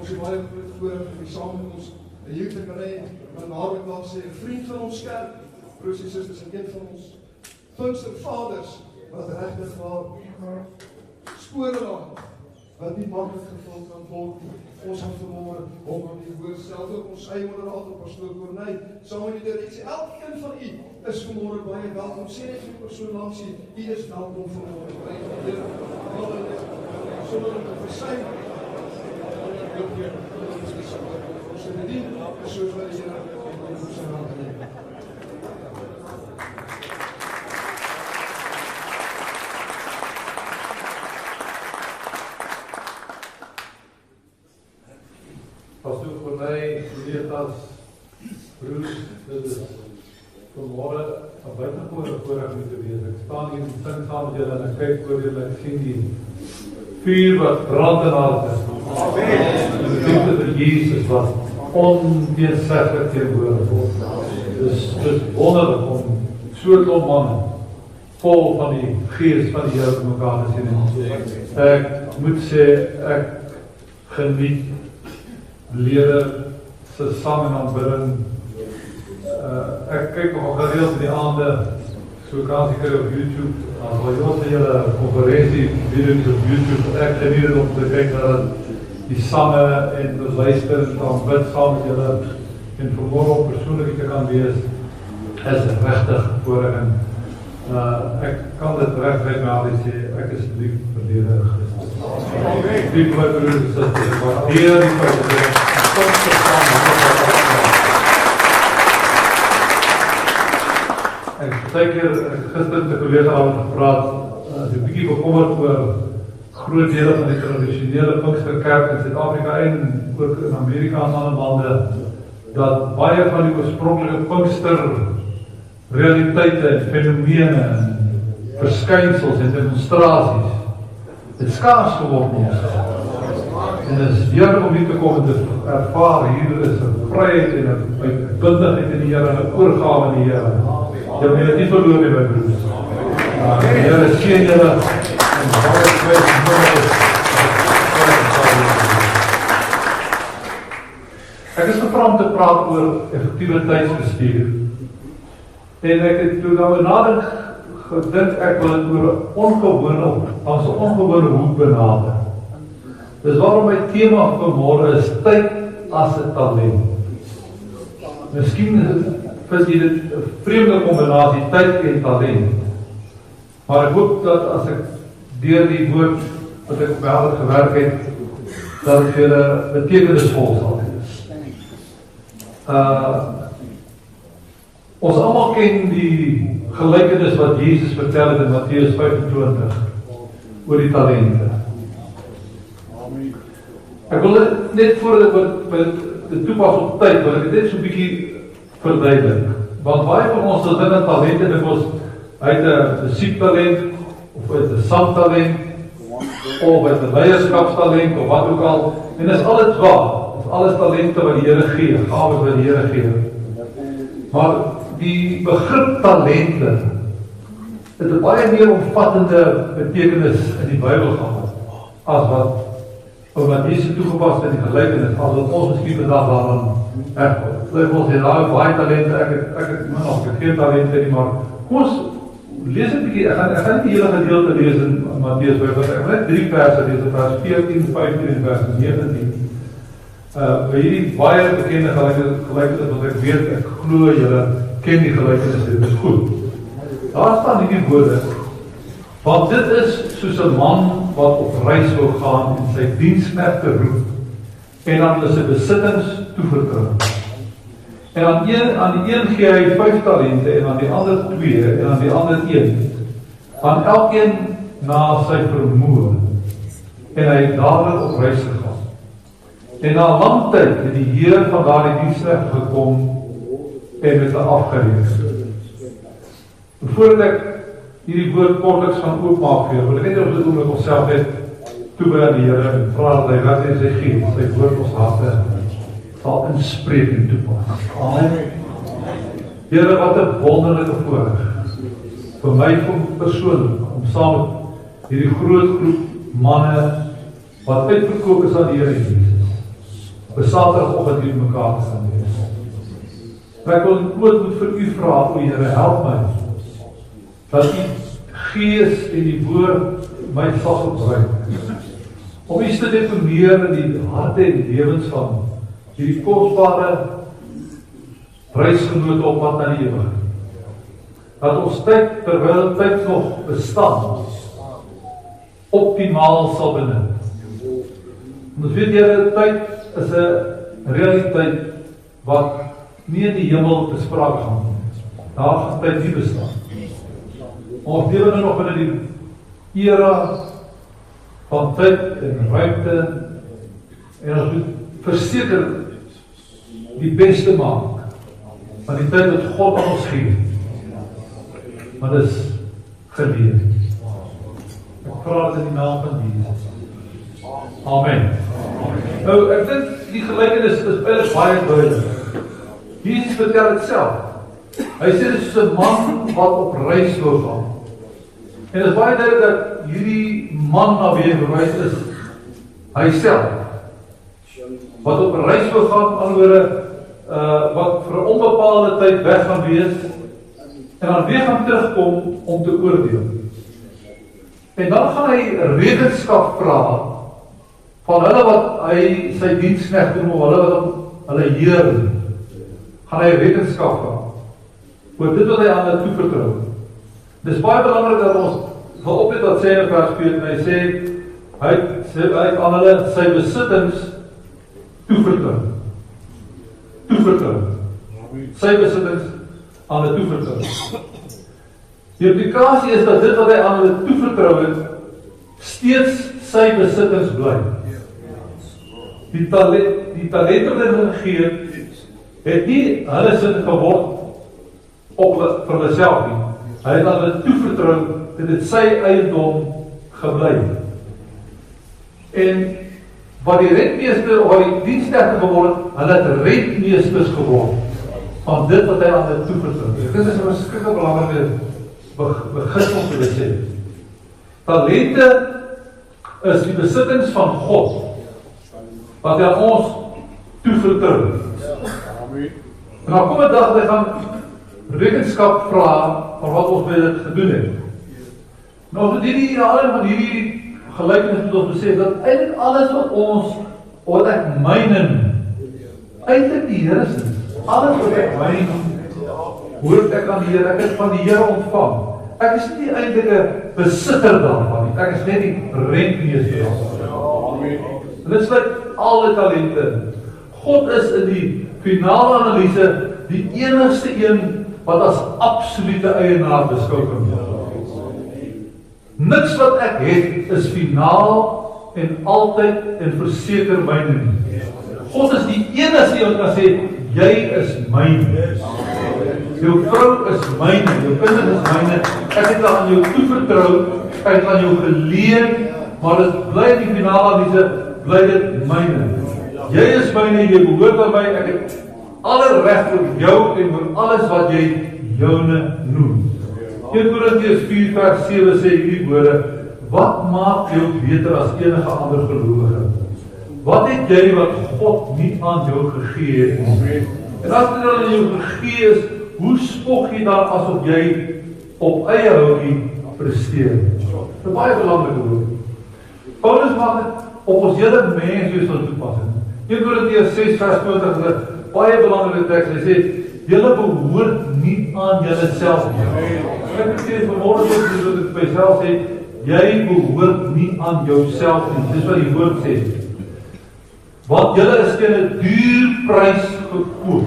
ons die baie groot voorreg om die saam met ons hier te kan hê, wat nader kan sê, 'n vriend van ons kerk, broers en susters, en een van ons Pinkstervaders, wat regtig waar spore laat, wat nie maklik gevul kan word nie. Ons gaan vanmôre hom aan die woord, selfs ook ons eie moderator, pastoor Corneil, saam met die direksie. Elkeen van u is vanmôre baie welkom. Sê net vir die persoon langs u, u is welkom vanmôre. Sonder om te versuim, ons in die dien, soos wat die Here ons sy hand neem. Pastoor Corneil, collega's, broers, dit is vanmôre 'n buitengewone voorreg om te wees. Ek staan hier en sing saam met julle en ek kyk oor julle, ek sien die vuur wat brand in harte. Amen. Die liefde vir Jesus wat onteenseglik teenwoordig is. Dis wonderlik om so 'n klomp manne vol van die gees van die Here mekaar te sien. Ek moet sê, ek geniet lede se sang en aanbidding. Ek kyk nogal gereeld in die aande, so kan ek op YouTube, waar jy julle konferensie video's op YouTube, ek geniet dit om te kyk na die sange en te luister en aanbid saam met julle en vanmôre om persoonlik te kan wees, is regtig voorreg en ek kan dit regtig na dit sê, ek is lief vir die Here Christus. Lief vir my broers en susters, waardeer die feit Ek gister met 'n kollega aan gepraat, so 'n bietjie bekommerd oor groot dele van die tradisionele Pinksterkerk in Suid-Afrika en ook in Amerika en ander lande, dat baie van die oorspronklike Pinkster realiteite en fenomene en verskynsels en demonstrasies het skaars geword in ons. En dit is heerlik om hier te kom en te ervaar, hier is 'n vryheid en 'n uitbundigheid in die Here en 'n oorgawe in die Here. Jy moet dit nie verloor nie, my broers. Die Here seën julle en baie vrees. Ek is gevra om te praat oor effektiewe tydsbestuur. En ek het toe nou nader gedink, ek wil dit oor 'n ongewone hoek benader. Dis waarom my tema vanmôre is tyd as 'n talent. Miskien vind jy dit 'n vreemde kombinasie, tyd en talent. Maar ek hoop dat as ek deur die woord wat ek wel gewerk het, dat dit vir julle betekenisvol sal wees. Ons almal ken die gelykenis wat Jesus vertel het in Matteus 25 oor die talente. Ek wil net voordat ek toepas op tyd, wil ek dit net so 'n bietjie verduidelik. Want baie van ons het 'n talent en ons uit 'n musiektalent of uit 'n sangtalent of uit 'n leierskapstalent of wat ook al. En dis alles waar. Dis alles talente wat die Here gee, gawes wat die Here gee. Maar die begrip talente het 'n baie meer omvattende betekenis in die Bybel gehad as wat Jesus toegepas het in die gelykenis, as wat ons miskien vandag daaraan ek ons het daar baie talente, ek het nog geen talente nie, maar kom ons lees 'n bietjie, ek gaan nie die hele gedeelte lees in Matteus 5, ek gaan net 3 verse lees, vers 14, 15 en vers 19. By hierdie baie bekende gelykenis wat ek weet, ek glo julle ken die gelykenis, dit is goed. Daar staan hierdie woorde, want dit is soos 'n man wat op reis wil gaan en sy diensknegte roep en aan hulle sy besittings toevertrou. En aan die een gee hy 5 talente en aan die ander 2 en aan die ander 1. Aan elkeen na sy vermoë. En hy het dadelik op reis gegaan. En na lang tyd het die Heer van daardie diensknegte gekom en met hulle afgereken. Voordat ek hierdie woord kortliks gaan oopmaak vir julle, wil ek net op dit oomblik onsself net toewy aan die Here en vra dat hy wat in sy gees, sy woord ons harte sal inspreek en toepas. Amen. Here, wat 'n wonderlike voorreg vir my persoonlik om saam met hierdie groot groep manne wat uitverkoop is aan die Here Jesus, 'n Saterdagoggend hier mekaar te gaan wees. Ek wil moet vir u vra, o Here, help my, dat die Gees en die woord my sal gebruik, om iets te detoneer in die harte en die lewens van hierdie kosbare reisgenote op pad na die ewigheid. Dat ons tyd, terwyl tyd nog bestaan, optimaal sal benut. Ons weet julle, tyd is 'n realiteit wat nie in die hemel te sprake gaan. Daar gaan tyd nie bestaan. Ons lewe nou nog in die era van tyd en ruimte, en ons moet verseker die beste maak van die tyd wat God aan ons gee. Maar dit is geleer. Ek praat in die naam van Jesus. Amen. Nou, ek dink die gelykenis is eintlik baie duidelik. Jesus vertel dit self. Hy sê dit is 'n man wat op reis wil gaan. En dit is baie duidelik dat hierdie man na wie hy verwys is, hy self, wat op reis wil gaan, anderswoorde, wat vir 'n onbepaalde tyd weg gaan wees, en dan weer gaan terugkom om te oordeel. En dan gaan hy rekenskap vra van hulle wat hy sy diensknegte noem, hulle wat hulle Heer noem. Gaan hy rekenskap vra oor dit wat hy aan hulle toevertrou. Dis baie belangrik dat ons wil oplet wat sê in vers 4, en hy sê hy het aan hulle sy besittings toevertrou. Sy besittings aan hulle toevertrou. Die implikasie is dat dit wat hy aan hulle toevertrou het, steeds sy besittings bly. Die talente wat hy gegee het nie hulle sin geword vir hulle self nie. Hy het aan hulle toevertrou dat dit sy eiendom gebly. En wat die rentmeester of wat die diensknegte geword het, hulle het rentmeesters geword van dit wat hy aan hulle toevertrou. Dit is 'n verskriklik belangrike beginsel om te sê. Talente is die besittings van God wat hy aan ons toevertrou. En dan kom 'n dag dat hy gaan rekenskap vra van wat ons met dit gedoen het. Nou vir hierdie van hierdie gelykenis moet ons besef dat eintlik alles wat ek myne, eintlik die Here se. Alles wat ek myne, hoor ek aan die Here, ek het van die Here ontvang. Ek is nie eintlik 'n besitter daarvan nie. Ek is net die rentmeester daarvan. En dit sluit al die talente. God is in die finale analise die enigste een wat as absolute eienaar beskou kan word. Niks wat ek het is finaal en altyd en verseker myne nie. God is die enigste wat kan sê, jy is myne. Jou vrou is myne, jou kinders is myne, ek het aan jou toevertrou, ek het aan jou geleen, maar dit bly die finale analise, bly dit myne. Jy is myne, jy behoort aan my, ek het alle reg vir jou en vir alles wat jy joune noem. 1 Korintiërs 4 vers 7 sê hierdie woorde, wat maak jou beter as enige ander gelowige? Wat het jy wat God nie aan jou gegee het? En as dit aan jou gegee is, hoe spog jy dan asof jy op eie houtjie presteer? Dit is baie belangrike woord. Paulus maak dit op ons hele mens soos wat toepas. 1 Korintiërs 6 vers 20 is 'n baie belangrike teks. Hy sê, julle behoort nie aan julle self nie. Ek sê vanmôre wat ek by myself sê, jy behoort nie aan jouself nie. Dis wat die woord sê. Want julle is teen 'n duur prys gekoop.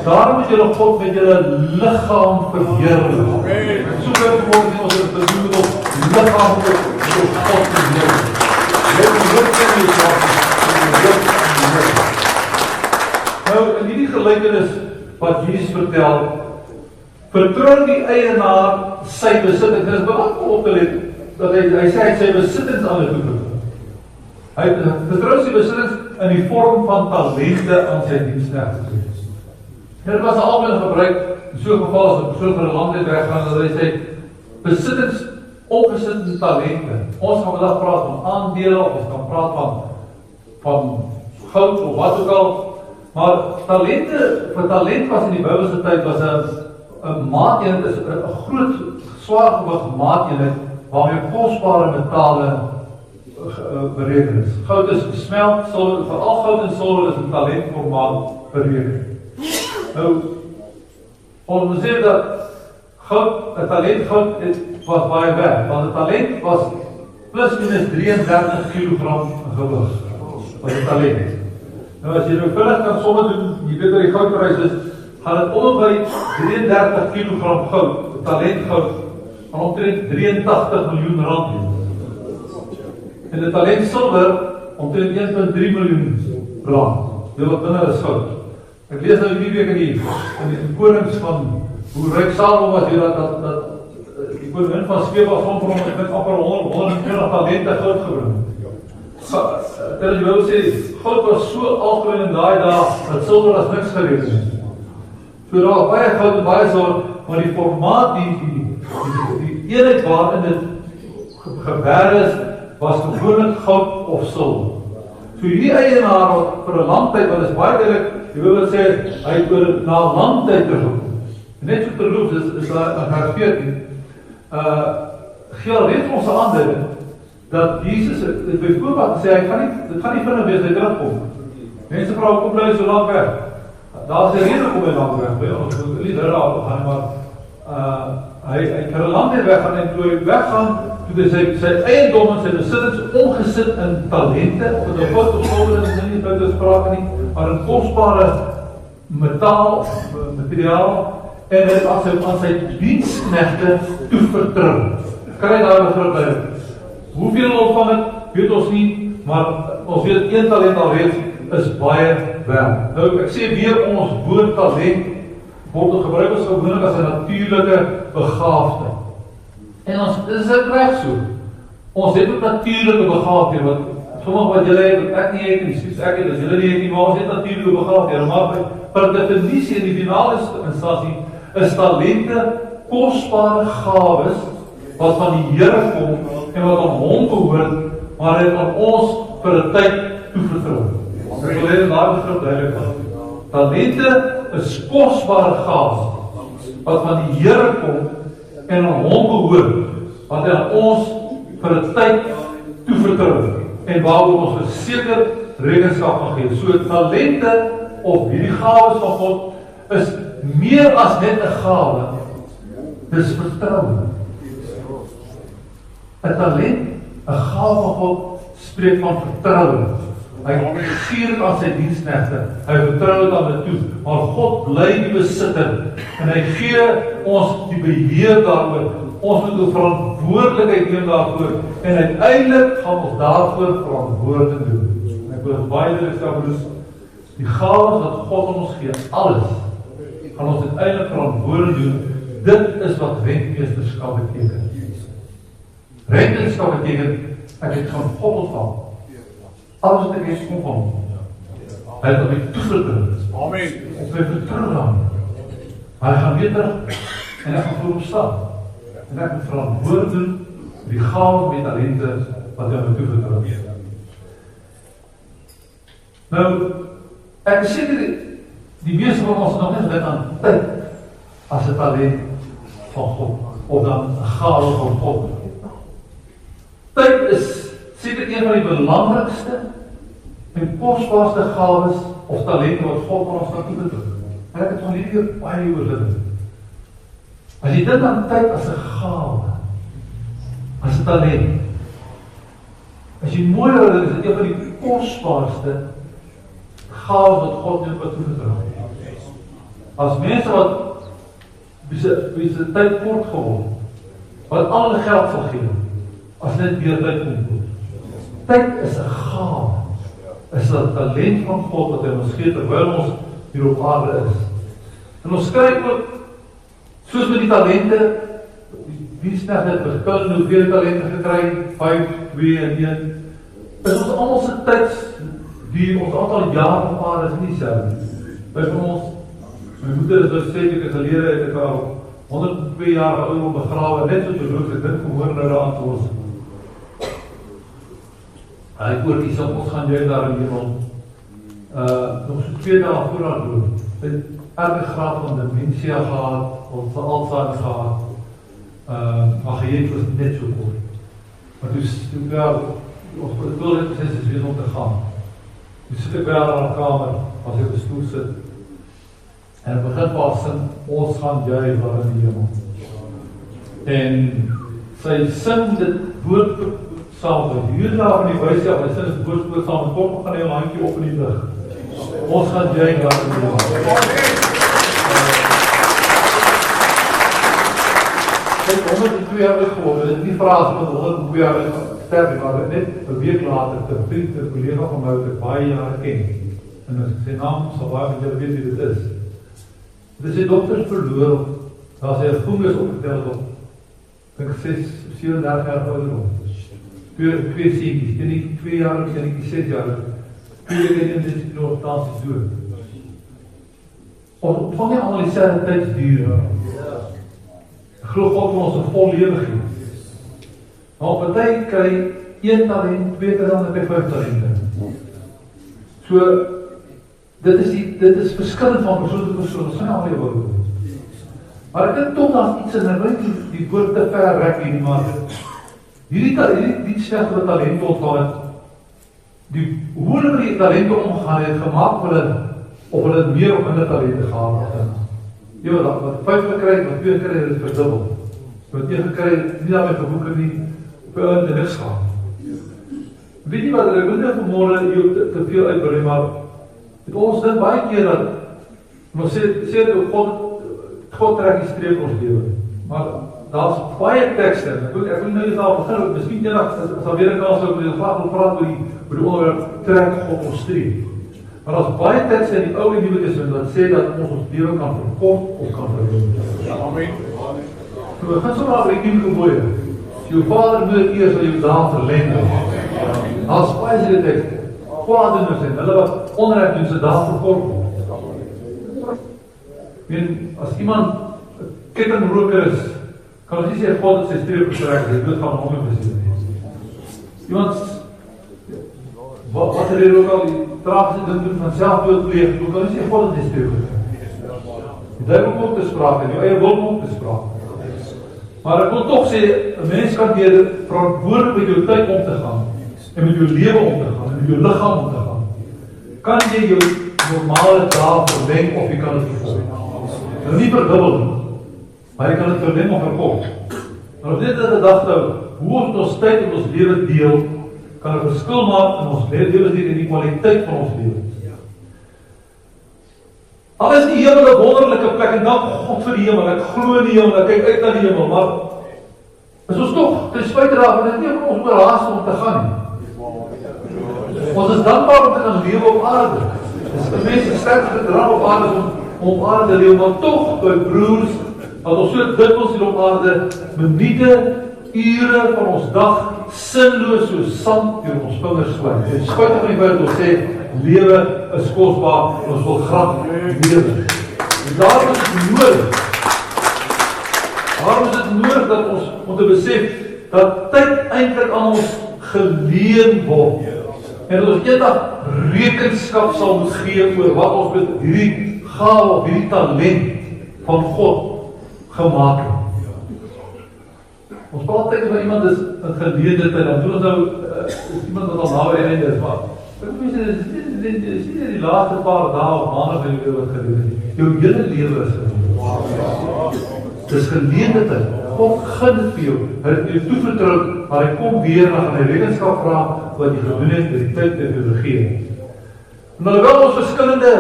Daarom moet julle God met julle liggaam verheerlik. So kan ons ons bedoel op liggaam tot God verheerlik. Jy behoort nie jouself nie. Nou, in hierdie gelykenis wat Jesus vertel, vertrou die eienaar sy besittings. Dit is belangrik om op te let, dat hy sê hy sy besittings aan hulle toevertrou. Hy vertrou sy besittings in die vorm van talente aan sy diensknegte. Dit was 'n algemene gebruik, in so 'n geval as 'n persoon vir 'n lang tyd weggaan, dat hy sê, besittings, ongesitte talente. Ons gaan vandag praat van aandele, of ons kan praat van goud of wat ook al. Maar vir talent was in die Bybelse tyd was 'n maateenheid, is 'n groot swaar gewig maateenheid waarmee kosbare metale bereken is. Goud is gesmelt, veral goud en silwer is in talentformaat bereken. Nou, ons sê dat een talent goud was baie werd, want een talent was plus minus 33 kilogram gewig. Was een talent. Nou as jy nou vinnig kan somme doen, jy weet wat die goudprijs is, gaan het om by 33 kilogram goud, talent goud, van omtrent 83 miljoen rand doen. En de talent silwer omtrent 1,3 miljoen rand. Dit wat binne is goud. Ek lees nou die week in die konings van hoe ryk Salomo was hier dat die koningin van Sheba rondom met amper 120 talente goud gebring. Terwyl jy wil sê, goud was so algemeen in daai dae dat silwer as niks gereken is. So daar baie goud en baie silwer, maar die formaat, die eenheid waarin dit gewerk is, was gewoonlik goud of silwer. So hierdie eienaar vir 'n lang tyd, want dit is baie duidelik, jy wil sê, hy het oor na 'n lang tyd teruggekom. Net so terloops is daar in vers 14, gee al reeds ons aanduiding, dat Jesus het by voorbaat gesê, dit gaan nie vinnig wees, hy terugkom. Mense vra, kom bly so lang weg. Daar is 'n rede kom hy lang weg, ons moet nie daar afgaan, maar hy kan 'n lang tyd weggaan, en toe hy weggaan, toe sy eiendom en sy besittings omgesit in talente, of dit 'n goud of silwer is nie buite sprake nie, maar in kosbare materiaal, en hy het aan sy diensknegte toevertrou. Kry daar 'n begrip by. Hoeveel ontvang het, weet ons nie, maar ons weet 1 talent alreeds is baie werd. Nou, ek sê weer, ons woord talent word gebruik as gewoonlik as 'n natuurlike begaafde. En ons is dit reg so. Ons het ook natuurlike begaafde, want sommige wat julle het, wat ek nie het, en soos ek het, as julle nie het nie, maar ons het natuurlike begaafde. Maar per definisie in die finale instansie is talente kosbare gawes wat van die Here kom en wat aan hom behoort, maar het aan ons vir 'n tyd toevertrou. Ek wil hê daar begrip duidelik word. Talente is kosbare gawes wat van die Here kom en aan hom behoort, wat hy aan ons vir 'n tyd toevertrou en waaroor ons verseker rekenskap gaan gee. So talente of hierdie gawes van God is meer as net 'n gawe. Dis vertroue. 'n Talent, 'n gawe van God spreek van vertroue. Hy gee dit aan sy diensknegte. Hy vertrou dit aan hulle toe. Maar God bly die besitter en hy gee ons die beheer daaroor. Ons moet 'n verantwoordelikheid neem daarvoor en uiteindelik gaan ons daarvoor verantwoording doen. En ek wil baie duidelik die gawes wat God aan ons gee, alles gaan ons uiteindelik verantwoording doen. Dit is wat rentmeesterskap beteken. Rentmeesterskap beteken, ek het van God ontvang. Alles wat ek het kom van hom. Hy het op my toevertrou. Amen. Op my vertrou aan. Maar hy gaan weer terug en ek gaan voorop staan. En ek moet verantwoord doen die gawes met talente wat hy my toevertrou. Nou, ek sê die meeste van ons nog net dit aan tyd as 'n talent van God, of dan 'n gawe van God. Tyd is seker een van die belangrikste en kosbaarste gawes of talente wat God aan ons kan toevertrou. En ek het van hierdie baie oor dit. As jy dink aan tyd as 'n gawe, as 'n talent, as jy mooi hoor, is dit een van die kosbaarste gawes wat God jou kan toevertrou. As mense wat wie se tyd kort geword, wat al hulle geld sal gee, as net weer tyd kom. Tyd is 'n gawe, is 'n talent van God wat hy ons gee terwyl ons hier op aarde is. En ons kry ook, soos met die talente, die snag het begin, hoeveel talente gekry, 5, 2 en 1, is ons almal se tyd, die ons aantal jaar op aarde is nie dieselfde. By van ons, my moeder is dus 7 weke gelede, het ek al 102 jaar oud begrawe, net so terug, ek dink gehoor nou daar aan te ons. Hy oor die ons gaan jy daar in hemel. nog so 2 dae voor haar dood, het erge graad van dementia gehad, of Alzheimer gehad, maar geheet was net so kort. Maar toen ik wilde het precies is weer om te gaan. Toen sit ek by haar in haar kamer, as ek op 'n stoel sit, en het begin pas sin, ons gaan juig daar in die hemel. En sy sing dit woord saam met hier daar in die huis af, sy sing dit woord saam met kom, gaan hy 'n handjie op in die lug. Ons gaan juig daar in die hemel. Kijk, 102 jaar is geworden, dit is nie vraag met 102 jaar is sterk, maar net 'n week later, een vriend, een collega van my, wat ek baie jare ken, en as ek sy naam sal baie met julle weet wie dit is. Dit is sy dokters verloor, daar sy 'n fungus opgetel op, ek 37 jaar ouderdom. Twee seentjies, een 2 jaar en een 6 jaar. 2 en dit is nog tans dood. Ons ontvang nie allemaal dieselfde tydsduur. Ek glo God wil ons 'n vol lewe gee. Maar party kry 1 talent, 2 talent, 5 talente. So dit is verskillend van persoon tot persoon, ons gaan nie almal wou. Maar ek dink tog daar's iets en ek wil nie die woord te ver rek nie, maar hierdie slegte talente ontvang het, hoe hulle met die talente omgaan het gemaak vir hulle, of hulle meer of minder talente gehad het. Ja, wat 5 gekry, wat 2 gekry, is verdubbel. Wat 1 gekry, nie daarmee geboeken nie, vir in niks gaan. Weet nie wat, ek wil nie vanmorgen hier te veel uitbrei, maar ons dink baie keer dat, ons sê dat God trek die streep ons lewe. Maar daar's baie tekste, ek wil nou eens daar begin, miskien eendag, as daar weer 'n kans ook, ons graag wil praat oor die onderwerp, trek God ons streep. Maar daar's baie tekste in die Ou en Nuwe Testament wat sê dat ons lewe kan verkort of kan verleng. Ja, amen. So, we gaan so maar by die gebooie. Jou vader moet eers sal jou dae verleng. Daar's baie se tekste. Vader moet sê, hulle wat onreg doen se dae verkort word. As iemand 'n kettingroker is, kan ons nie sê God het sy streep getrek, hy dood gaan hom besit. Iemand wat er ook al die tragiese ding doen van selfdood pleeg, hoe kan jy sê God het die streep getrek? Die duivel kom op te spraak en die eie wil kom op te spraak. Maar ek wil toch sê, 'n mens kan deur verantwoordelik met jou tyd om te gaan, en met jou lewe om te gaan, en met jou liggaam om te gaan. Kan jy jou normale dae verleng of jy kan het vervolg? Nou nie verdubbel nie, maar jy kan het verleng of verkort. Maar op dit gedagte, hoe ons tyd in ons lewe deel, kan 'n verskil maak in ons lewe en die kwaliteit van ons lewe. Al is die hemel 'n wonderlike plek en dank God vir die hemel. Ek glo in die hemel, ek kyk uit na die hemel, maar is ons tog ten spyte daarvan dit nie om ons oorhaast om te gaan nie. Ons is dankbaar om te kan lewe op aarde. Dis die mense sterkste drang op aarde om op aarde te lewe, maar tog, my broers, wat ons so dikwels hier op aarde, minute, ure van ons dag, sinloos soos sand deur ons vingers gly. En spytig van die feit dat ons sê, lewe is kosbaar en ons wil graag lewe. En daarom is het nodig. Daarom is het nodig dat ons om te besef dat tyd eintlik aan ons geleen word. En dat ons eendag rekenskap sal moet gee oor wat ons met hierdie gawe of hierdie talent van God gemaak het. Ons praat tyd van iemand is in geleende tyd, dan doen ons nou is iemand wat al naby einde is, maar dit is nie die laaste paar dae of maande van jou lewe wat geleende is. Jou hele lewe is geleende. Dit is geleende tyd. God gun dit vir jou. Hy het jou toevertrou, maar hy kom weer en gaan hy rekenskap vra wat jy gedoen het met die tyd wat jy gegee. En alhoewel ons verskillende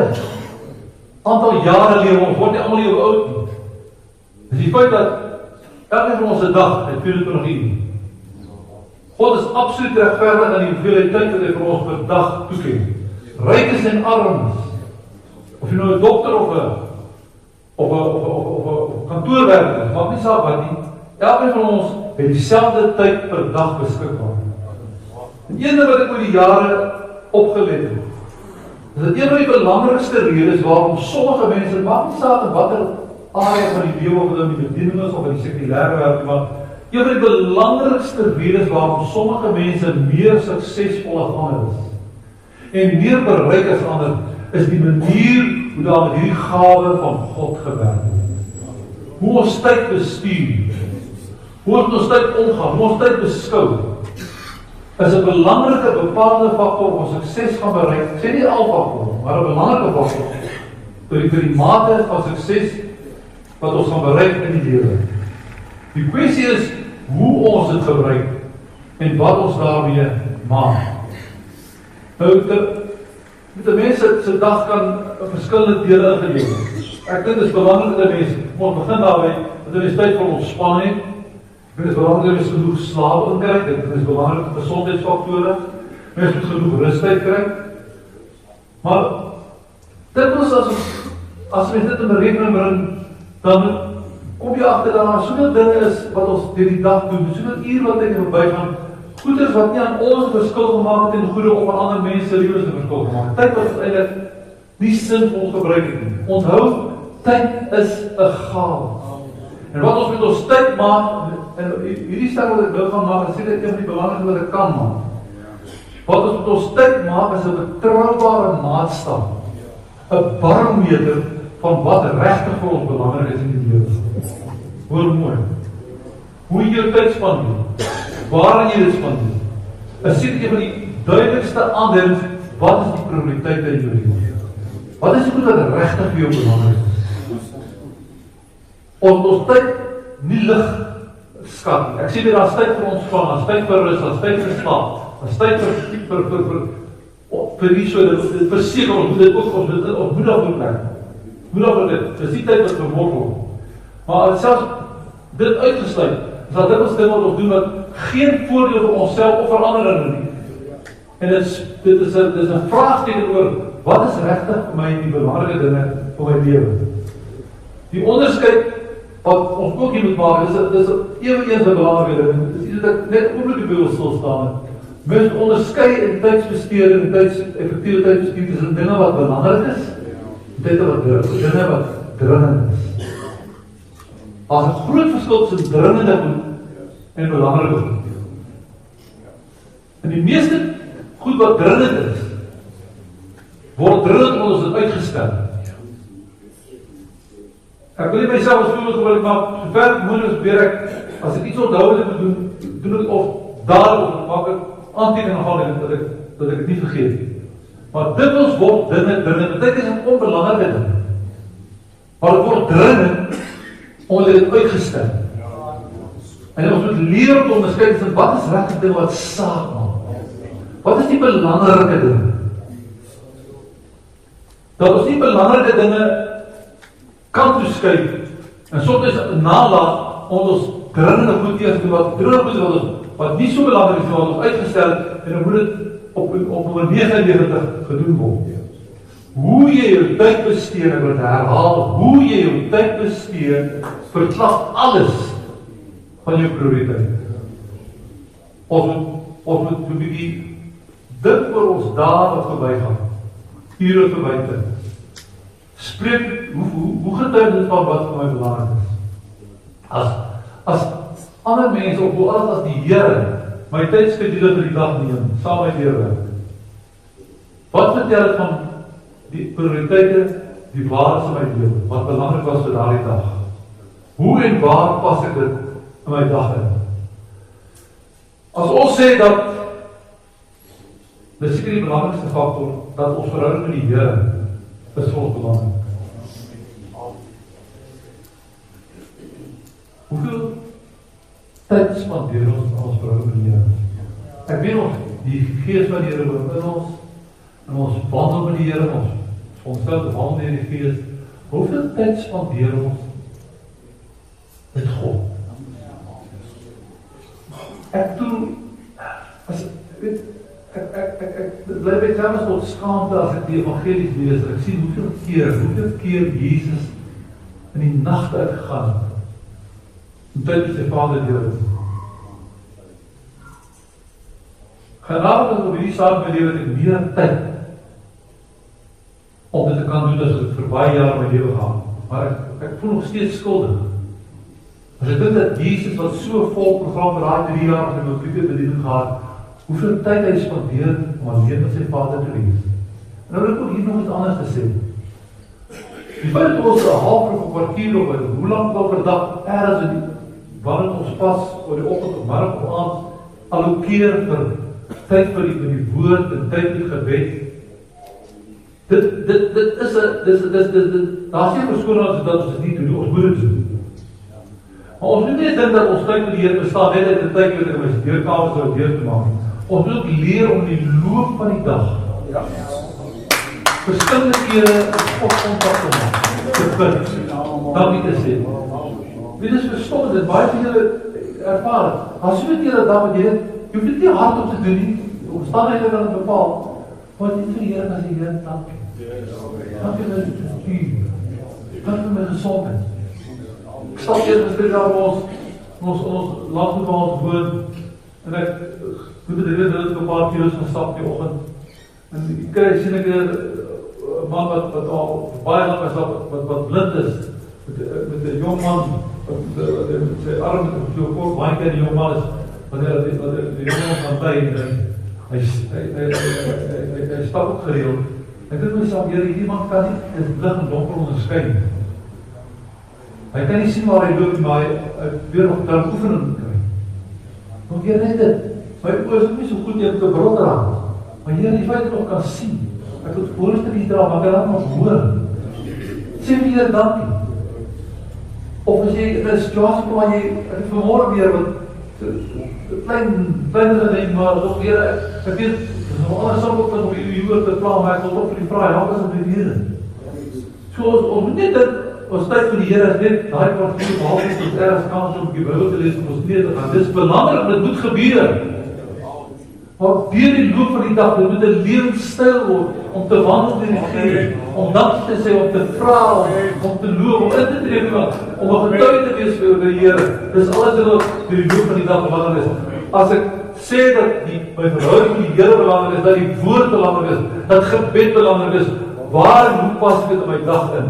aantal jare lewe, ons word nie almal jou oud nie. Dis die feit dat elke van ons 'n dag het 24 uur. God is absoluut regverdig aan die hoeveelheid tyd wat hy vir ons per dag toeken. Rykes en armes, of jy nou 'n dokter of 'n kantoorwerker, maak nie saak wat nie, elke van ons het dieselfde tyd per dag beskikbaar. En een ding wat ek oor die jare opgelet het, is dat een van die belangrikste redes waarom sommige mense, maak nie saak in watter area van die lewe, of dit in die bediening is of in die sekulêre wêreld, maar een van die belangrikste redes waarom sommige mense meer suksesvol as ander is, en meer bereik as ander, is die manier hoe daar met hierdie gawe van God gewerk word. Hoe ons tyd bestuur, hoe ons tyd omgaan, hoe ons tyd beskou, is 'n belangrike bepaalde faktor om ons sukses gaan bereik. Ek sê nie al faktor, maar 'n belangrike faktor vir die mate van sukses wat ons gaan bereik in die lewe. Die kwessie is hoe ons dit gebruik en wat ons daarmee maak. Nou, die mense se dag kan verskillende dele ingedeel word. Ek dink dit is belangrik dat mense, ons begin daarby, dat mense tyd vir ontspanning, dit is belangrik dat mense genoeg slaap inkry, dit is belangrike gesondheidsfaktore, mense moet genoeg rustyd kry. Maar dit was as mense dit in berekening bring, dan kom jy agter dat daar soveel dinge is wat ons deur die dag doen, soveel uur wat tyd verbygaan, goeders wat nie aan ons verskil gemaak het en goede of aan ander mense se lewens 'n verskil gemaak het. Tyd wat eintlik nie sinvol gebruik het nie. Onthou, tyd is 'n gawe. En wat ons met ons tyd maak, en hierdie stel wat ek wil gaan maak, is dit een van die belangrikste wat ek kan maak. Wat ons met ons tyd maak is 'n betroubare maatstaf, 'n barometer van wat regtig vir ons belangrik is in die lewe. Hoor mooi. Hoe jy jou tyd spandeer, waarin jy dit spandeer, is seker een van die duidelikste aanduidings wat is die prioriteite in jou lewe. Wat is die goed wat regtig vir jou belangrik is? Ons tyd nie lig skat nie. Ek sê daar is tyd vir ontspanning, daar is tyd vir rus, daar is tyd vir slaap, daar is tyd vir die so, dit verseker ons moet dit ook, ons moet daarvoor plek. Dit is die tyd wat vermoord word. Maar selfs dit uitgesluit, is dat dit ons dinge wat ons doen wat geen voordeel vir onsself of vir ander nie. En dit is 'n vraagteken oor wat is regtig vir my die belangrike dinge vir my lewe. Die onderskeid wat ons ook hier moet maak, dis eweens 'n belangrike ding. Dis iets wat ek net oomblik by wil stil staan. Mens onderskei in tydsbesteding en effektiewe tydsbesteding tussen dinge wat belangrik is en dinge wat dringend is. As 'n groot verskil tussen dringende goed en belangrike goed. En die meeste goed wat dringend is, word dringend omdat ons dit uitgestel. Ek wil nie myself as voorbeeld gebruik, maar sover moontlik probeer ek, as ek iets onthou wat ek moet doen ek of daarop maak ek aantekening van dat ek dit nie vergeet nie. Maar dikwels word dinge dringend, dit is 'n onbelangrike ding. Maar dit word dringend omdat dit uitgestel. En ons moet leer om te onderskei tussen wat is regtig ding wat saak maak. Wat is die belangrike ding? Dat ons nie belangrike dinge kan toeskuif en soms nalat ons dringende goed eers doen wat dringend is wat nie so belangrik is wat ons uitgestel het en dan moet dit op 99 gedoen word. Hoe jy jou tyd bestee, ek wil herhaal, hoe jy jou tyd bestee verslag alles van jou prioriteit. Ons moet 'n bietjie dink oor ons dae wat verbygaan, ure verbyte. Spreek, hoe getuig dit van wat vir my belangrik is? As ander mense, of hoe alles as die Here my tydskedule vir die dag neem, saam met deurwerk. Wat vertel dit van die prioriteite, die waardes in my lewe, wat belangrik was vir daardie dag? Hoe en waar pas ek dit in my dag in? As ons sê dat dis seker die belangrikste faktor, dat ons verhouding met die Here is vir ons belangrik. Hoeveel tyd spandeer ons aan ons verhouding met die Here? Ek weet nog, die Gees van die Here woon in ons, en ons wandel met die Here, ons self wandel in die Gees. Hoeveel tyd spandeer ons met God? Ek doen, dit bly by selfs tot skaamte as ek die evangelies lees, ek sien hoeveel keer Jesus in die nagte uitgegaan het, en tyd met sy Vader deel. Genade dat op hierdie saak my lewe het ek meer tyd om dit te kan doen as ek vir baie jaar my lewe gaan. Maar ek voel nog steeds skuldig. As ek dink dat Jesus wat so vol program vir daai 3 jaar in die matrieke bediening gehad, hoeveel tyd hy spandeer om alleen met sy Vader te wees. En nou wil ek ook hier nog iets anders te sê. Die feit dat ons 'n half of 'n kwartier of hoe lank wel per dag ergens in die wanneer ons pas oor die oggend of middag of aand allokeer vir tyd vir die woord en tyd vir die gebed. Dit is daar is nie verskoning as dat ons dit nie doen, ons moet dit doen. Maar ons moet nie dink dat ons tyd met die Here bestaan net uit 'n tyd wat ons deurkamer sou deur te maak. Ons moet ook leer om die loop van die dag verskillende kere op kontak te maak, te vind, dankie te sê. Dit is verstom, dit baie van julle ervaar. As jy weet jy dat jy hoef dit nie hardop te doen nie, omstandighede kan dit bepaal, maar dit vir die Here as die Here dankie. Dankie vir die stuur. Dankie vir my gesondheid. Ek stap eers gesprek daar waar ons land waar ons woon, en ek moet dit weet dat ek 'n paar kilo's gestap die oggend, en ek kry sien ek 'n man wat al baie lank is, wat blind is, met 'n jong man, met sy arm so kort, baie keer die jong man is, wanneer die jong man gaan by, en hy stap ook gereeld. Ek dink myself, Here, hierdie man kan nie in lig en donker onderskei. Hy kan nie sien waar hy loop, maar hy weer nog kan oefening kry. Want Here, net dit, my oë is nie so goed jy te bril raak, maar Here, die feit dat ek nog kan sien, ek het voorste nie dra, maar ek kan dat nog hoor. Sê vir Here, dankie. Of as jy in 'n situasie kom, waar jy vanmorgen weer wat kleiner ding, maar nog Here, ek weet, dis nog alles op om die woord te pla, maar ek wil toch vir die vraag, help as op die Here. So, ons moet net dit, ons tyd vir die Here is net, daai kwartier behalve ons ergens kans om die Bybel te lees, om ons mee te gaan. Dit is belangrik, dit moet gebeur. Maar deur die loop van die dag, dit moet 'n lewenstyl word, om te wandel in die Gees, om dankie te sê, om te vra, om te loop, om in te tree, om 'n getuie te wees vir die Here. Dis alles wat deur die loop van die dag belangrik is. As ek sê dat my verhouding met die Here belangrik is, dat die woord belangrik is, dat gebed belangrik is, waar en hoe pas ek dit in my dag in?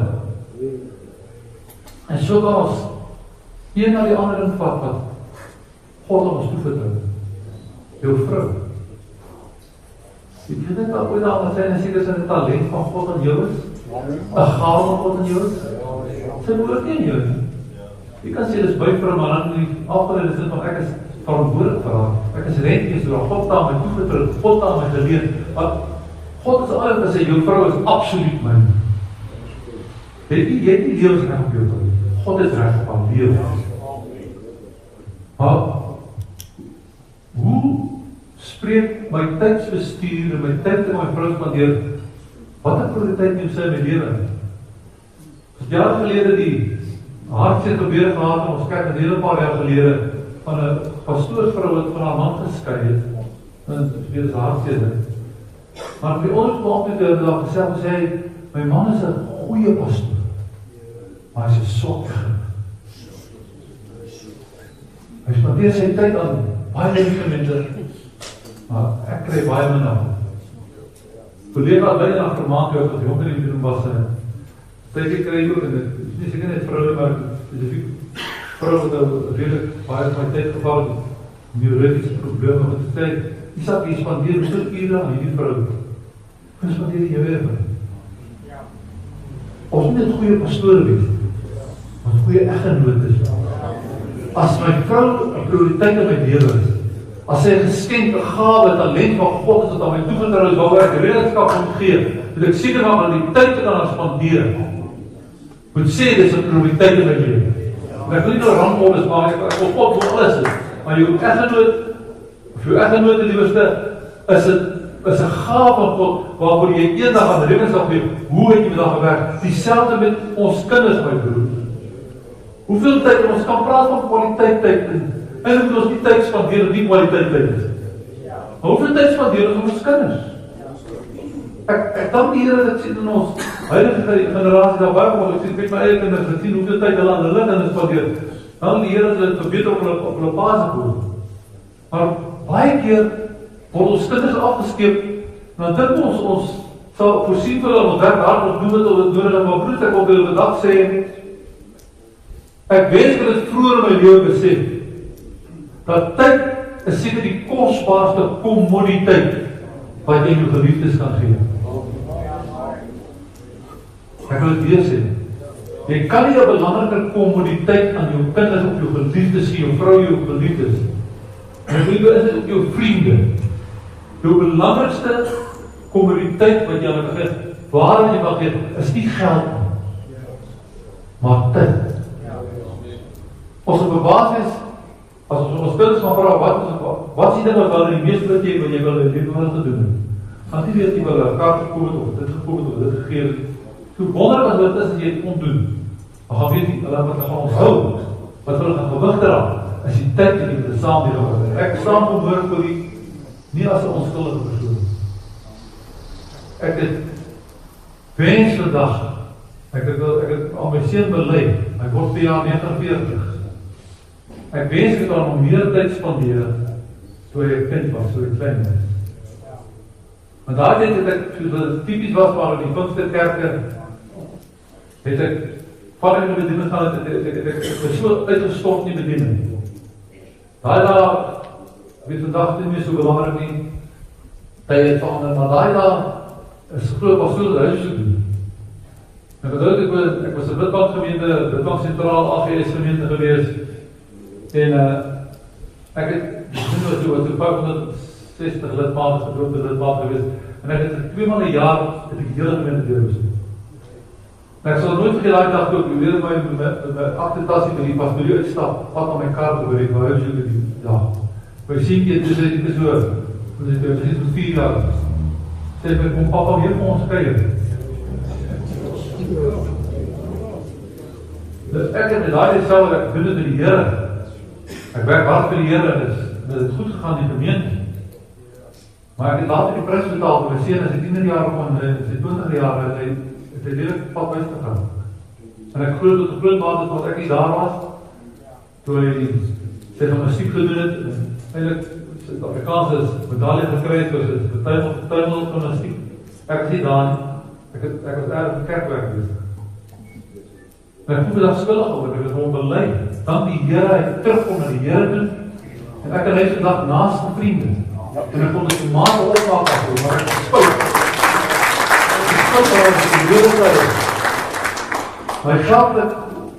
En so kan ons een na die ander vat wat God ons toevertrou. Jou vrou. Jy weet net ooit al wat sy en seker is 'n talent van God in jou is, 'n gawe van God in jou is. Sy behoort nie in jou nie. Jy kan sê dis by vrou, maar dan in die algemene sin van ek is verantwoordelik vir haar. Ek is rentmeester, so God het my toevertrou, God het my geleer. Maar God is altyd gesê jou vrou is absoluut myne. Jy het nie lewensreg op jou nie. God is reg op haar lewe. Maar hoe spreek my tydsbestuur en my tyd en my vrou spandeer, wat 'n prioriteit neem sy in my lewe? As jare gelede die hartseer gebeur gehad, en ons kyk 'n hele paar jaar gelede van 'n pastoorsvrou wat van haar man geskei het, en dit is hartseer. Maar by ons maak dit daar gesê, my man is 'n goeie pastoor, maar hy is 'n swak. Hy spandeer sy tyd aan baie mense, maar ek kry baie min af. Collega wat byna agtermaak jou wat jonger in die doen was, sy kry ook, en dit is nie seker net vroue, maar spesifiek vroue wat redelijk baie van my tyd geval het, neurologiese probleme, wat het sê, Isak, jy spandeer hoeveel ure aan hierdie vrou, hoe spandeer jy jou even? Ons moet net goeie pastoor wees, ons goeie eggenoot is. As my vrou 'n prioriteit in my lewe is, as sy 'n geskenk, 'n gawe, talent van God is wat aan my toevertrou is, waar ek redenskap moet gee, dat ek seker maak dat die tyd kan aan spandeer, moet sê dis 'n prioriteit in my lewe. En ek wil nie nou random is, maar ek wil God voor alles is, maar jou eggenoot, of jou eggenoot die liefste, is 'n gawe van God, waarvoor jy eendag aan rekenskap gee, hoe het jy met haar gewerk? Dieselfde met ons kinders, my broer. Hoeveel tyd, ons kan praat van kwaliteit tyd, en moet ons die tyd spandeer, die kwaliteit tyd is. Maar hoeveel tyd spandeer ons ons kinders? Ek dank die Here dat ek sien in ons huidige generasie daar baie kom, ek sien met my eie kinders, ek sien hoeveel tyd hulle aan hulle kinders spandeer. Dan die Here dat hulle verbeter op hulle paase kom. Maar baie keer word ons kinders afgeskeep, dan dink ons sal voorsien vir hulle, ons werk hard, ons doen dit op het nodig, maar broers, ek wil vir hulle dag sê, ek wens dat het vroeger in my lewe besef, dat tyd is seker die kosbaarste kommoditeit wat jy jou geliefdes kan gee. Ek wil dit weer sê. Jy kan nie 'n belangriker kommoditeit aan jou kinders of jou geliefdes gee, jou vrou, jou geliefdes. En ek wil is dit ook jou vriende. Jou belangrikste kommoditeit wat jy aan hulle gee, waarin jy mag gee, is nie geld, maar tyd. Ons op 'n basis, as ons kinders gaan vra, wat is die ding wat die meeste wat jy wil in die lewe gedoen het? Gaan nie weet jy wil 'n kaart gekoop het of dit gekoop het of dit gegee het. So wonderlik as dit is as jy dit kon doen. Maar gaan weet jy, hulle wat gaan onthou, wat hulle gaan gewig dra, is die tyd wat jy met hulle saam deur. Ek staan onmoontlik vir die nie as 'n onskuldige persoon. Ek het wens vandag, ek het aan my seun belê, hy word per jaar 49. Ek wens ek kan hom meer tyd spandeer toe hy 'n kind was, toe hy klein was. Maar daai tyd het ek, soos wat tipies was maar in die Pinksterkerke, het ek van in die bediening gaan, ek was so uitgestort in die bediening. Daai daar, weet vandag nie meer so belangrik nie, tyd het verander, maar daai daar is groot pastoor huis te doen. En bedoel ek was 'n Witbank gemeente, Witbank sentraal AGS gemeente gewees, en ek het so 560 lidmate gedroogde lidmate gewees, en ek het 2 maal 'n jaar het ek die hele gemeente deurbesoek. En ek sal nooit vergeet daai dag toe ek weer my agtertassie by die pastorie uitstap, vat aan my kar oor die huis toe die dag. My seentjie het dit so, dit is 4 jaar. Sê ek kom papa weer vir ons kuier. Ek het met daai selfe, ek doen dit vir die Here. Ek werk hard vir die Here en dit het goed gegaan in die gemeente. Maar ek het later die prys betaal vir my seun, as hy 10 jaar kom en sy 20 jaar het hy lelik pad huis gegaan. En ek glo tot 'n groot mate tot ek nie daar was, toe hy sy musiek gedoen het, en eintlik Suid-Afrikaans is medalje gekry het, dus het getuimel van musiek. Ek is nie daar nie, ek was erg in kerkwerk bezig. En ek voel dat skuldig oor, ek het gewoon beleid. Dan die Here, hy terugkom na die Here toe, en ek en hy vandag naast van vriende. En ek kon dit die maand opmaak af, maar ek gespouw. My geld het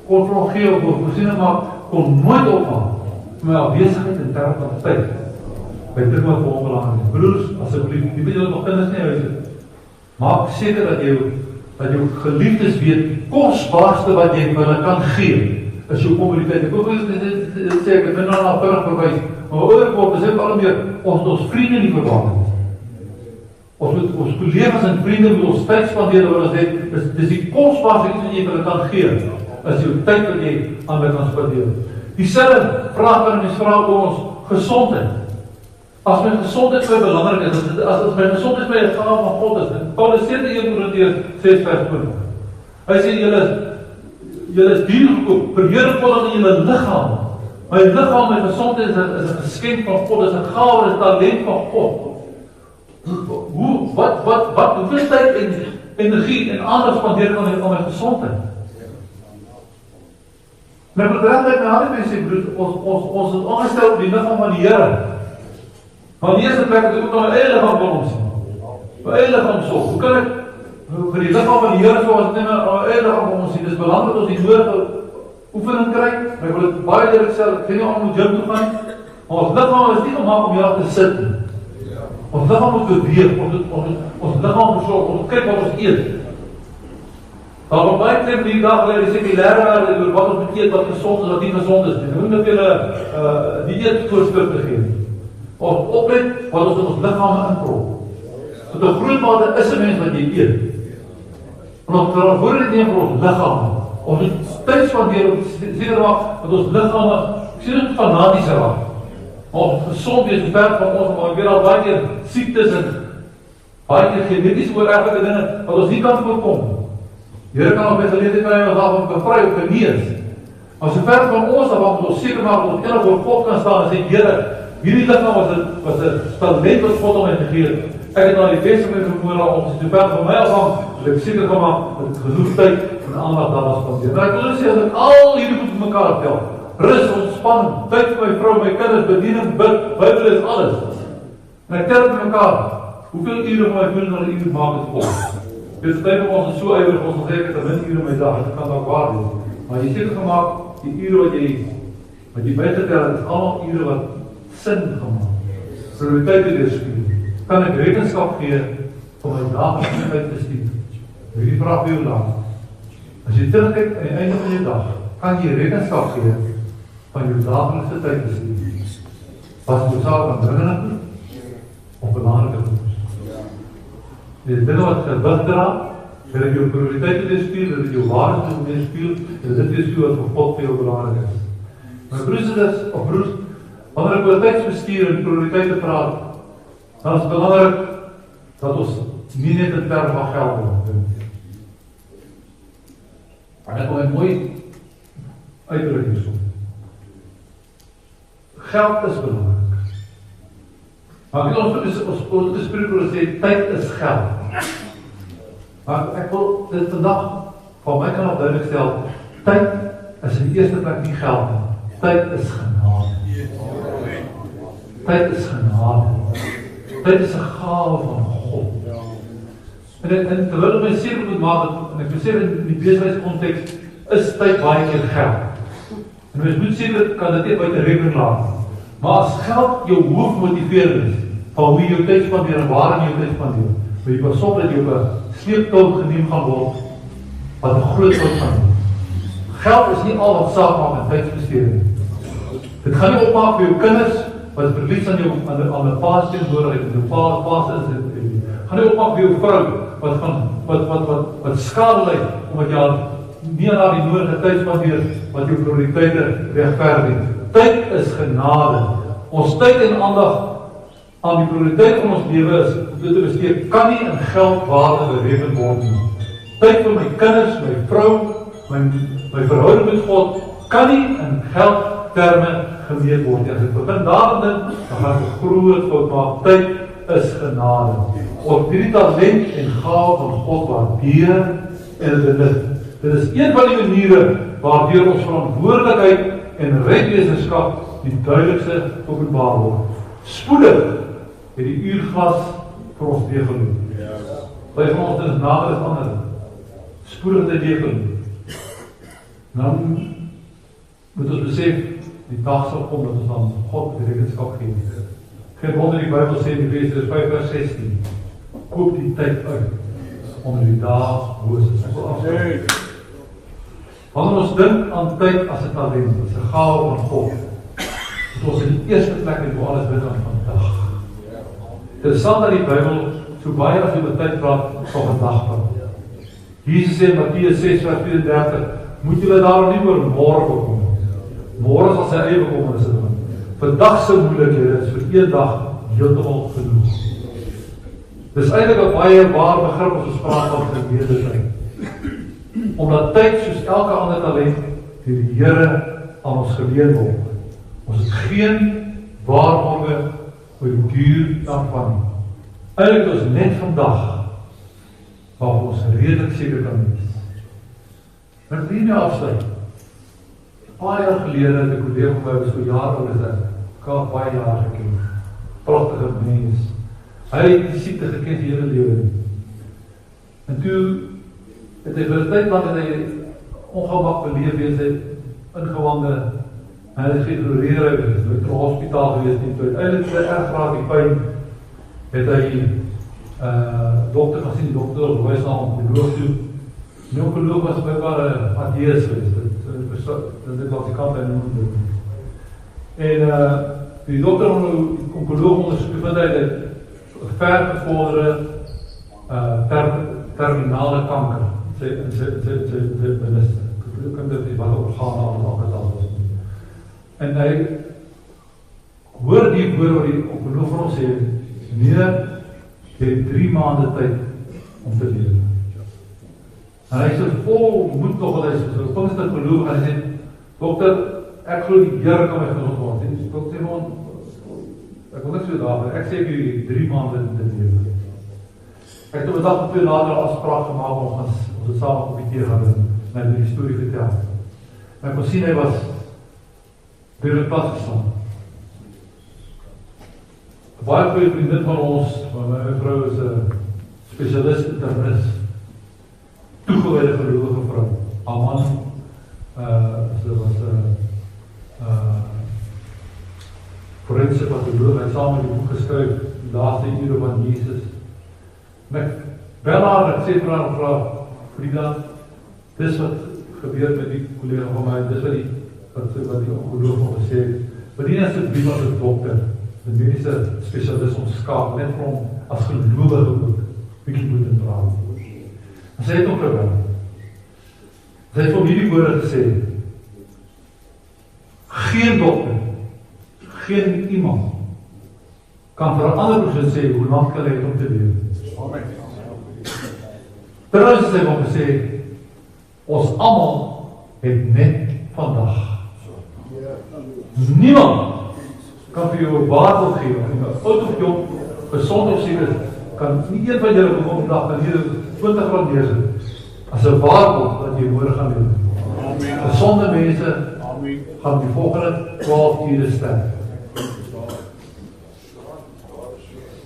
kon van gee op voorziening maak, kon nooit opmaak. My afwesigheid in term van tyd. By dit wat vir hom belangrijk. Broers, asseblief, die weet jy nog kinders nie huis het. Maak seker dat jou geliefdes weet, kosbaarste wat jy vir hulle kan gee, is jou kommoditeit. Ek wil sê, ek het nou na Burg verwys, maar ouder word, is dit al meer, ons vriende nie verwacht. Ons collega's en vriende moet ons tyd spandeer, wat ons het, dis die kosbaarste iets wat jy vir hulle kan gee, is jou tyd wat jy aan hulle kan spandeer. Die selfe vraag kan ons vraag oor ons gesondheid. As my gesondheid my belangrik is, as my gesondheid my 'n gawe van God is, en Paulus sê in 1 Korintiërs 6:20. Hy sê julle is duur gekoop, verheerlik God in julle liggaam. My liggaam, my gesondheid is 'n geskenk van God, is 'n gawe, is 'n talent van God. Hoeveel tyd en energie en aandag spandeer ek aan my gesondheid? Maar bedreigheid my hande mense, ons is aangestel op die liggaam van die Here. Maar in die eerste plek het ek ook na my eie lichaam wil omsien. My eie lichaam sorg. Hoe kan ek vir die lichaam van die Here soos net na my eie lichaam wil omsien? Dit is belangrik dat ons die nodige oefening kry. Ek wil dit baie direk sê, ek weet nie om moet gym toe gaan. Maar ons lichaam is nie gemaak om hier te sit. Ons lichaam moet beweeg. Ons lichaam moet sorg. Ons kyk wat ons eet. Daar op baie klem die dag leer die sekulêre wêreld oor wat ons moet eet, wat gesond is, wat nie gesond is. Jy moet net julle dieet voorskrifte gee. Of oplet wat ons in ons liggame inprop. Tot 'n groot mate is 'n mens wat jy eet. En ons verantwoordelik neem vir ons liggame. Ons moet tyd spandeer om seker maak dat ons liggame, ek sê dit fanaties raak. Maar ons gesond wees, ver van ons, maar weer al baie keer siektes en baie keer geneties oorerflike dinge wat ons nie kan voorkom. Die Here kan ons met geleentheid kry ons daarvan bevry of genees. Maar so ver van ons af moet ons seker maak dat ons eendag voor God kan staan en sê, Here, hierdie liggaam was 'n talent wat God aan my gegee het. Ek het na die beste van my vermoë om so ver van my af, wil ek seker gemaak dat genoeg tyd en aandag daar was spandeer. Maar ek wil sê dat al hierdie goed mekaar tel. Rus, ons ontspanning, tyd vir my vrou, my kinders, bediening, bid, Bybel is alles. En ek tel het met mekaar, hoeveel ure van my 24 ure maak het vol? Dit is tyd om ons so ywerig, ons wil sê ek het 'n min ure in my dag, dit kan ook waar wees. Maar jy seker gemaak, die ure wat jy bygetel het, is allemaal ure wat sin gemaak. Prioriteite deurspeel. Kan ek rekenskap gee om my dagelijkse tyd te stuur? Hierdie vraag by jou laat. As jy terugkijk aan die einde van jou dag, kan jy rekenskap gee van jou dagelijkse tyd te stuur. Was jou saak aan dringende goed of belangrike goed? Dit dinge wat gewig dra, dat het jou prioriteite deurspeel, dat het jou waardes deurspeel, en dit is wat vir God veel belangrijk is. My broers en sis, of broers, wanneer ek oor tydsbestuur en prioriteite praat, dan is het belangrik dat ons nie net in term van geld doen. En ek wil my mooi uitdruk hierso. Geld is belangrik. Maar ek wil ons gespreek sê, tyd is geld. Maar ek wil dit vandag van my kant duidelik stel, tyd is in die eerste plek nie geld nie. Tyd is genade. Tyd is genade. Tyd is 'n gawe van God. En terwyl my seker moet maak, en ek besef in die besigheidskonteks, is tyd baie keer geld. En mens moet seker, kan dit nie buite rekening laat. Maar as geld jou hoofmotiveerder is, van hoe jy jou tyd spandeer en waarin jy jou tyd spandeer, wil jy pas op dat jy op 'n sleeptouw geneem gaan word, wat 'n groot fout gaan doen. Geld is nie al wat saak maak in tydsbesteding. Dit gaan nie opmaak vir jou kinders, wat verlies aan jou, aan 'n paas teenwoordigheid, en jou paas is, gaan nie opmaak vir jou vrou, wat skade ly, omdat jy nie aan haar die nodige tyd spandeer, wat jou prioriteite regverdig. Tyd is genade. Ons tyd en aandag aan die prioriteit van ons lewe is, om dit te besteed, kan nie in geldwaarde bereken word nie. Tyd vir my kinders, my vrou, my verhouding met God, kan nie in geldterme gemeet word. As ek begin daarin dink, dan gaan ek 'n groot fout maak. Tyd is genade. Ons hierdie talent en gawe van God waardeer en dit is een van die maniere waardeur ons verantwoordelikheid en regwesenskap die duidelikste openbaar word. Spoedig het die uurglas vir ons leeggeloop. By van ons is nader as ander. Spoedig het hy leeggeloop. Dan moet ons besef, die dag sal kom dat ons aan God rekenskap gee. Geen wonder die Bybel sê in Efesiërs 5:16, koop die tyd uit, onder die dae boos is. Wanneer ons dink aan tyd as 'n talent, as 'n gawe van God, het ons in die eerste plek en waar alles dink aan vandag. Interessant dat die Bybel so baie as oor tyd praat, van vandag praat. Jesus sê in Matteus 6:34, moet julle daarom nie oor môre bekom. Môre sal sy eie bekommernisse doen. Vandag se moeilikhede is vir een dag heeltemal genoeg. Dis eintlik 'n baie waar begrip as ons praat van gemedelikheid. Omdat tyd soos elke ander talent deur die Here aan ons geleen word. Ons het geen waarborge oor die duur daarvan nie. Eintlik is net vandag waar ons redelik seker kan wees. Maar wie nou afsluit? Paar jaar gelede het 'n kollega van my was so jaar oud as ek al baie jaar geken. Pragtige mens. Hy het die siekte geken die hele lewe. En toe het hy vir 'n tyd lank ongemak beleef wees, hy ingewande, hy het geïgnoreer, hy het in 'n hospitaal gewees, en toe uiteindelik sy erg raak die pyn, het hy dokter gesien, die dokter verwys na 'n onkoloog toe. Die onkoloog was blijkbaar 'n ateïs geweest, dit was die kant en noem. En die dokter onkoloog ondersoek vind hy dat ver gevorderde terminale kanker, sy binneste. Ek kan dit wat organe al was. En hy hoor die woord wat die onkoloog vir ons sê, meneer, jy het 3 maande tyd om te lewe. En hy sê vol moed nog, hy sê, kom is dit geloof, en hy sê, dokter, ek glo die Here kan my gezond word. En die dokter sê, ek wil net so daar, ek sê vir jy 3 maande te lewe. Ek het op 'n dag of 2 later afspraak gemaak, ons het saam op die keer gaan doen, en hy het die storie vertel. En ek kon sien, hy was deur het pad gestaan. 'n Baie goeie vriendin van ons, my vrou is 'n spesialist internis, toegewyde gelowige vrou. Haar man was 'n forense patoloog, hy het saam met die boek geskryf, die laaste ure van Jesus. En ek bel haar, ek sê vir haar, Frida, dis wat gebeur met die collega van my, dis wat die ongeloof van gesê het. Bedien asseblief as 'n dokter, 'n mediese spesialist omskakel, net vir hom as gelowige ook, bietjie moet inpraat. En sy het ook gebel. Sy het vir hierdie woorde gesê, geen dokter, geen iemand kan vir 'n ander persoon sê hoe lank hulle het om te lewe. Amen. Terwyl sy het gesê, ons almal het net vandag. Niemand kan vir jou 'n baardel gee, oud of jong, gesond of siek is, kan nie een van julle bekom die dag, kan hier 20 rand neersit, as 'n baardel wat jy nodig gaan doen. Gesonde mense gaan die volgende 12 ure sterf.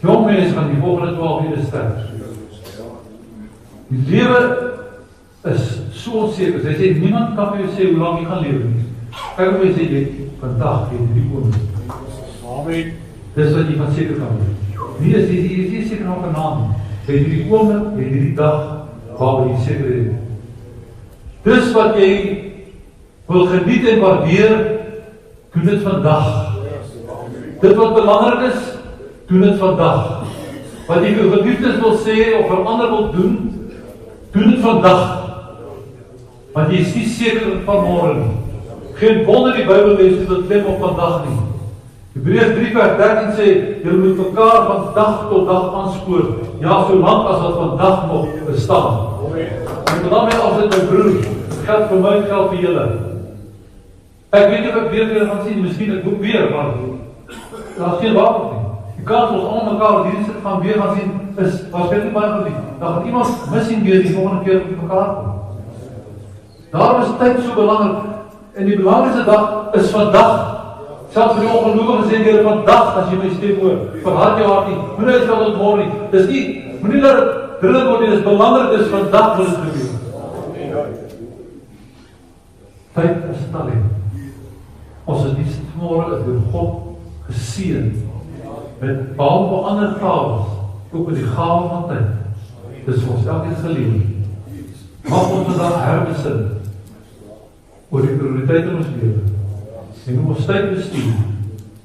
Jong mense gaan die volgende 12 ure sterf. Die lewe is so onseker. Sy sê, niemand kan vir jou sê hoe lang jy gaan lewe nie. Kyk hoe jy sê, jy vandag het die oomblik. Amen. Dis wat jy van seker kan wees. Nie is jy seker nog vanaand. Jy het die oomblik, jy het die dag waar jy seker het. Dis wat jy wil geniet en waardeer, doen dit vandag. Dit wat belangrik is, doen dit vandag. Wat jy vir geliefdes wil sê of vir ander wil doen dit vandag. Want jy is nie seker van môre nie. Geen wonder die Bybel lees dat klem op vandag nie. Hebreërs 3 vers 13 sê, julle moet mekaar van dag tot dag aanspoor, ja, solank as wat vandag nog bestaan. En dan met altyd my broer, geld vir my, geld vir julle. Ek weet nie of ek weer gaan sien, miskien ek moet weer, maar daar is geen wapen nie. Die kans ons allemaal mekaar hierdie sit gaan weer gaan sien, is waarskynlik baie gelief. Dan gaan iemand missing weer die volgende keer met mekaar kom. Daarom is tyd so belangrik, en die belangrikste dag is vandag. Selfs vir die ongeloofige sê julle vandag, as jy my stem hoor, verhard jou hart nie, moenie uitstel tot môre nie. Dis nie, moenie laat dit dringend word nie, dis belangrik, dis vandag moet dit gebeur. Tyd is talent. Ons is die môre is door God geseën met behalwe ander gawes, ook met die gawe van tyd. Dis vir ons elkeen gelewe. Mag ons vandag herbesin oor die prioriteit in ons lewe. En hoe ons tyd bestuur,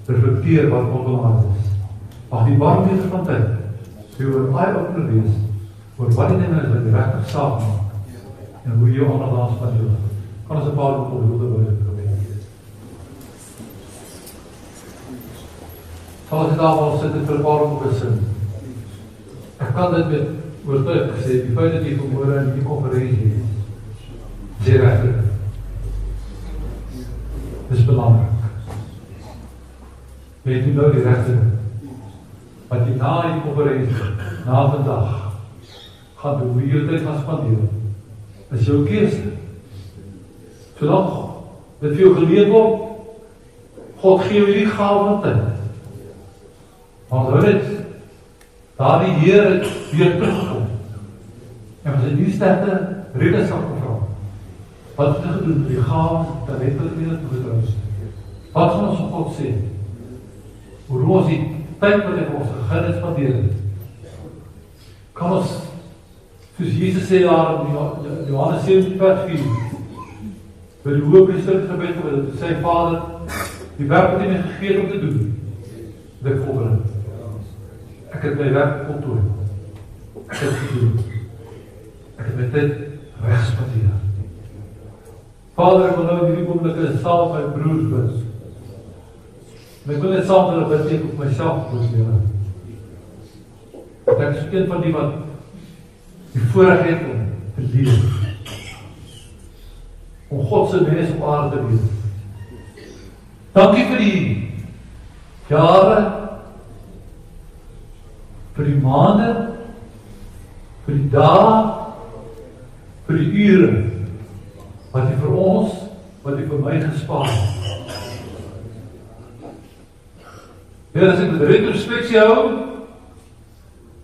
reflekteer wat ons belangrik is. Mag die barometer van tyd vir jou 'n eye-opener wees oor wat die dinge is wat die regtig saak maak en hoe jy jou aandag daar spandeer. Kan ons 'n paar voorbeelde wys? Sal ek daar wel sit en vir 'n paar besin. Ek kan dit met oortuig gesê, die feit dat jy vanmôre in die konferensie is, sê regtig. Dis belangrik. Jy doen nou die regte ding. Wat jy na die konferensie, na vandag, gaan doen, hoe jy jou tyd gaan spandeer, is jou keuse. Solank dit vir jou geleer word, God gee jou die gawe van tyd. Want hoor dit, daar die Heer het weer teruggekom. En ons het die sterkte rekenskap gevra. Wat het hy gedoen? Die gawe, talent wat hy toegetrou is. Wat gaan ons van God sê? Hoe ons die tyd wat hy vir ons gegee het spandeer het. Kan ons, soos Jesus sê daar in Johannes 17 vers 4, by die hoëpriester gebed wat sy Vader, die werk wat hy my gegee het om te doen, dat ek volbring. Ek het my werk voltooi. Ek het gedoen. Ek het my tyd regspandeer. Vader, ek wil nou in hierdie oomblikke saam met my broers bid. En ek wil net saam met hulle bid, ek op myself probeer. Ek is een van die wat die voorreg het om te leef. Om God se mens op aarde te wees. Dankie vir die jare, vir die maande, vir die dae, vir die ure, wat jy vir ons, wat jy vir my gespaar het. Here, as ek met retrospeksie hou,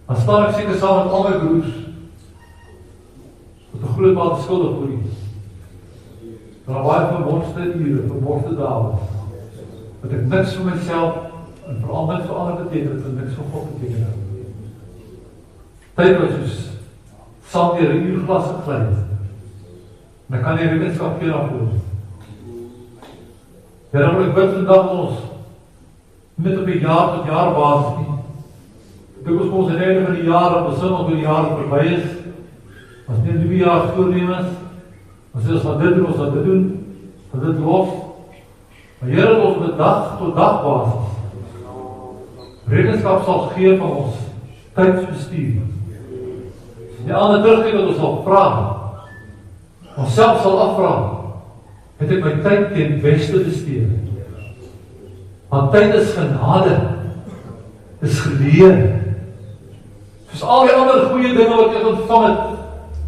dan staan ek seker saam met al my broers, wat 'n groot mate skuldig voor U. Daar baie vermorste ure, vermorste dae, dat ek niks vir myself, en veral niks vir ander beteken, dat ek niks vir God beteken heb. Tyd wat soos saam deur 'n uurglas geglyd, en ek kan nie rekenskap gee daarvoor. Here, wil ek bid vandag ons, net op 'n jaar tot jaar basis nie. Dit ons ons einde van die jaar, en besin ons die jaar verby is, as nie 'n nuwe jaar voornemens, as ons van dit doen, ons van dit doen, van dit los. Maar Here, dat ons met dag tot dag basis rekenskap sal gee van ons tydsbestuur. Die ander teruggeef dat ons sal vra, ons self sal afvra, het ek my tyd teen beste bestee? Want tyd is genade, is geleer. Soos al die ander goeie dinge wat ek ontvang het,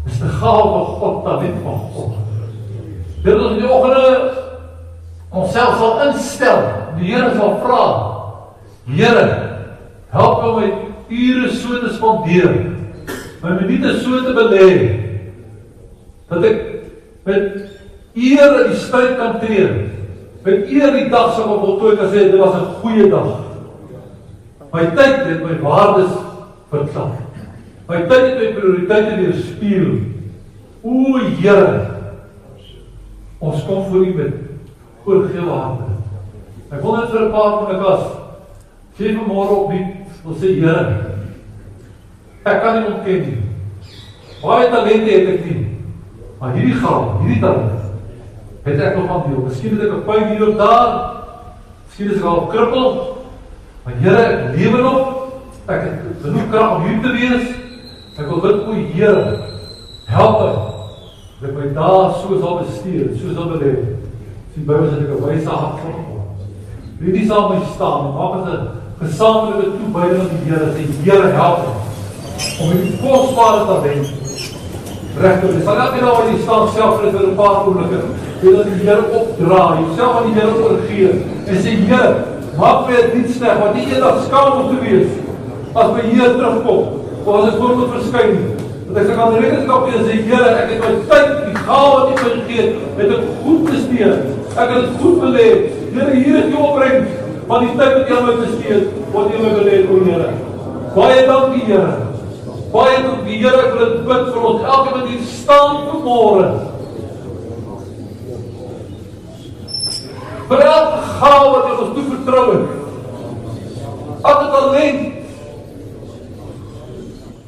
is die gawe van God, talent van God. Dit ons in die oggende ons self sal instel, die Here sal vra, Here, help my my ure so te spandeer, my minute so te belê, dat ek met eer in die stryd kan tree, met eer die dag sal voltooi kan sê, dit was 'n goeie dag. My tyd het my waardes verklap. My tyd het my prioriteite weerspieël. O Here, ons kom voor U met oorgee waarde. Ek wil net vir 'n paar van my kas sê vanmôre op die wil sê, Here, ek kan nie ontken nie. Baie talente het ek nie, maar hierdie gawe, hierdie talent, het ek nog aan deel. Miskien het ek 'n pyn hier of daar, miskien is ek al krippel, maar Here, ek lewe nog, ek het genoeg krag om hier te wees, ek wil bid, o Here, help my, dat ek my dae so sal bestuur, so sal belê. Die Bybel sê ek 'n wyse hart van God. Wie nie saam met staan, maak as 'n gesamentlike toewyding aan die Here, sê Here, help my, om die kosbare talent reg te wees. Sal elke dag wat jy staan self vir 'n paar oomblikke, wil dat die Here opdra, jouself aan die Here oorgee, en sê, Here, maak my dit sleg, want nie eendag skaam om te wees, as my Heer terugkom, of as ek voor moet verskyn, dat ek kan rekenskap gee en sê, Here, ek het my tyd, die gawe wat U my gegee het ek goed bestee, ek het dit goed belê, Here, hier is die opbrengs, van die tyd wat U aan my bestee het, wat U my belê, o Here. Baie dankie, Here. Baie dankie, Here, ek wil dit bid vir ons, elke wat hier staan vanmôre, vir elke gawe wat jy ons toevertrou het, elke talent,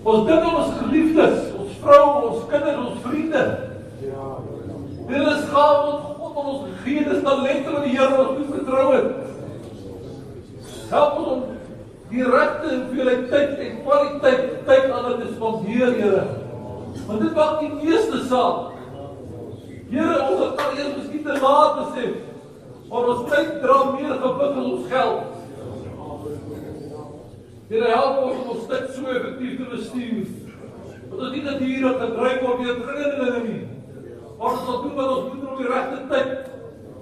ons dinge, ons geliefdes, ons vrou, ons kinders, ons vriende, dit is gawe wat God aan ons gegee het, dit is talente wat die Here ons toevertrou het. Help ons om die regte hoeveelheid tyd en kwaliteit tyd aan dit te spandeer, Here, want dit maak die meeste saak. Here, ons het al eers miskien te laat besef, maar ons tyd dra meer gewig as ons geld. Here, help ons om ons tyd so effektief te bestuur, dat ons nie natuurlik gedryf word deur dringende nie, maar ons sal doen wat ons moet op die regte tyd,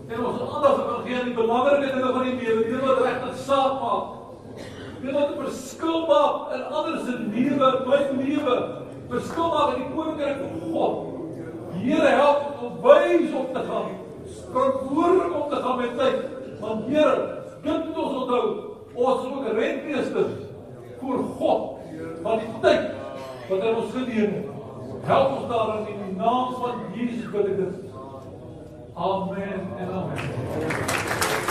en ons aandag kan gee aan die belangrike dinge van die lewe, die wat regtig saak maak, die wat 'n verskil maak in ander se lewe, my lewe, verskil maak in die koninkryk van God. Here, help ons om wys op te gaan, verantwoordelik om te gaan met tyd, want Here, dit moet ons onthou, ons is ook rentmeesters voor God, van die tyd wat hy ons geleen het. Help ons daarin in die naam van Jesus bid ek dit. Amen en amen.